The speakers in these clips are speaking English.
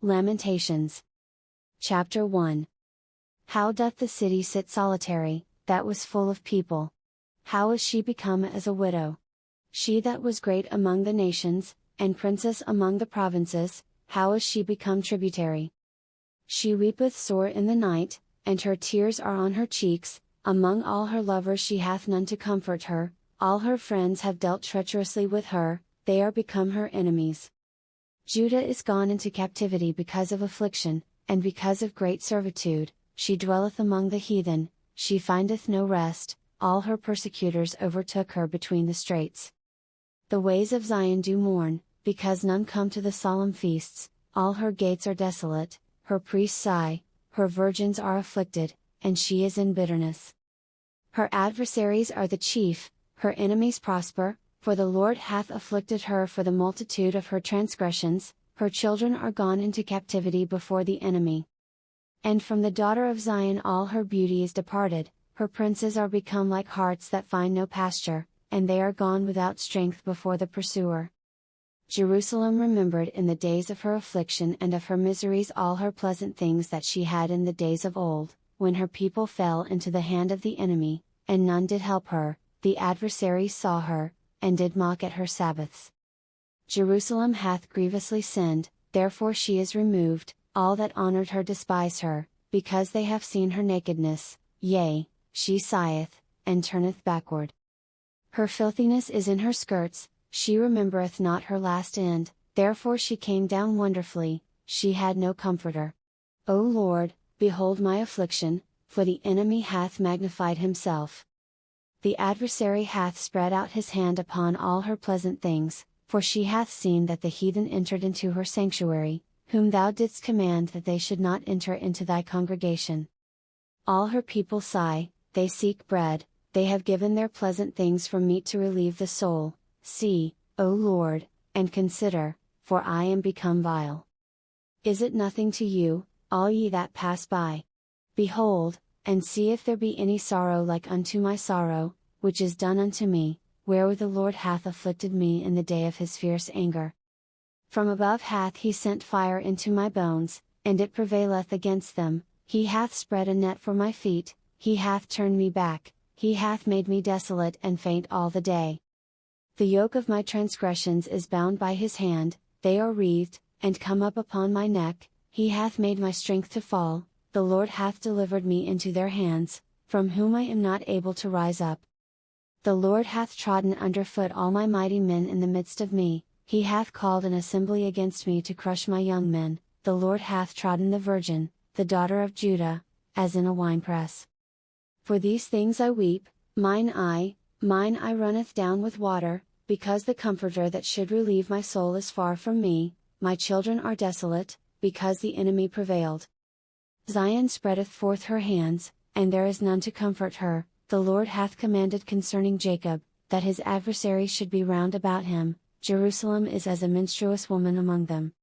Lamentations. Chapter 1. How doth the city sit solitary, that was full of people? How is she become as a widow? She that was great among the nations, and princess among the provinces, how is she become tributary? She weepeth sore in the night, and her tears are on her cheeks. Among all her lovers she hath none to comfort her, all her friends have dealt treacherously with her, they are become her enemies. Judah is gone into captivity because of affliction, and because of great servitude, she dwelleth among the heathen, she findeth no rest, all her persecutors overtook her between the straits. The ways of Zion do mourn, because none come to the solemn feasts, all her gates are desolate, her priests sigh, her virgins are afflicted, and she is in bitterness. Her adversaries are the chief, her enemies prosper, for the Lord hath afflicted her for the multitude of her transgressions, her children are gone into captivity before the enemy. And from the daughter of Zion all her beauty is departed, her princes are become like harts that find no pasture, and they are gone without strength before the pursuer. Jerusalem remembered in the days of her affliction and of her miseries all her pleasant things that she had in the days of old, when her people fell into the hand of the enemy, and none did help her, the adversaries saw her, and did mock at her Sabbaths. Jerusalem hath grievously sinned, therefore she is removed, all that honored her despise her, because they have seen her nakedness, yea, she sigheth, and turneth backward. Her filthiness is in her skirts, she remembereth not her last end, therefore she came down wonderfully, she had no comforter. O Lord, behold my affliction, for the enemy hath magnified himself. The adversary hath spread out his hand upon all her pleasant things, for she hath seen that the heathen entered into her sanctuary, whom thou didst command that they should not enter into thy congregation. All her people sigh, they seek bread, they have given their pleasant things for meat to relieve the soul. See, O Lord, and consider, for I am become vile. Is it nothing to you, all ye that pass by? Behold, and see if there be any sorrow like unto my sorrow, which is done unto me, wherewith the Lord hath afflicted me in the day of his fierce anger. From above hath he sent fire into my bones, and it prevaileth against them, he hath spread a net for my feet, he hath turned me back, he hath made me desolate and faint all the day. The yoke of my transgressions is bound by his hand, they are wreathed, and come up upon my neck, he hath made my strength to fall, the Lord hath delivered me into their hands, from whom I am not able to rise up. The Lord hath trodden under foot all my mighty men in the midst of me, he hath called an assembly against me to crush my young men, the Lord hath trodden the virgin, the daughter of Judah, as in a winepress. For these things I weep, mine eye runneth down with water, because the Comforter that should relieve my soul is far from me, my children are desolate, because the enemy prevailed. Zion spreadeth forth her hands, and there is none to comfort her, the Lord hath commanded concerning Jacob, that his adversaries should be round about him, Jerusalem is as a menstruous woman among them.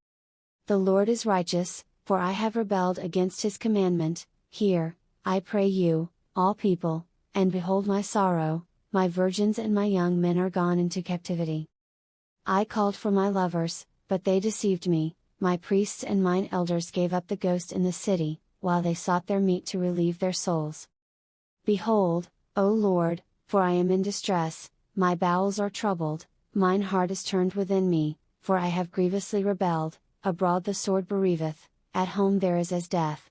The Lord is righteous, for I have rebelled against his commandment, hear, I pray you, all people, and behold my sorrow, my virgins and my young men are gone into captivity. I called for my lovers, but they deceived me, my priests and mine elders gave up the ghost in the city, while they sought their meat to relieve their souls. Behold, O Lord, for I am in distress, my bowels are troubled, mine heart is turned within me, for I have grievously rebelled, abroad the sword bereaveth, at home there is as death.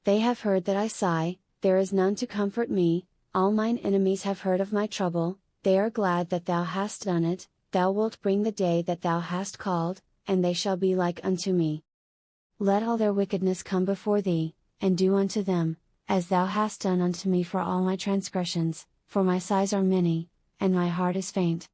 They have heard that I sigh, there is none to comfort me, all mine enemies have heard of my trouble, they are glad that thou hast done it, thou wilt bring the day that thou hast called, and they shall be like unto me. Let all their wickedness come before thee, and do unto them, as thou hast done unto me for all my transgressions, for my sighs are many, and my heart is faint.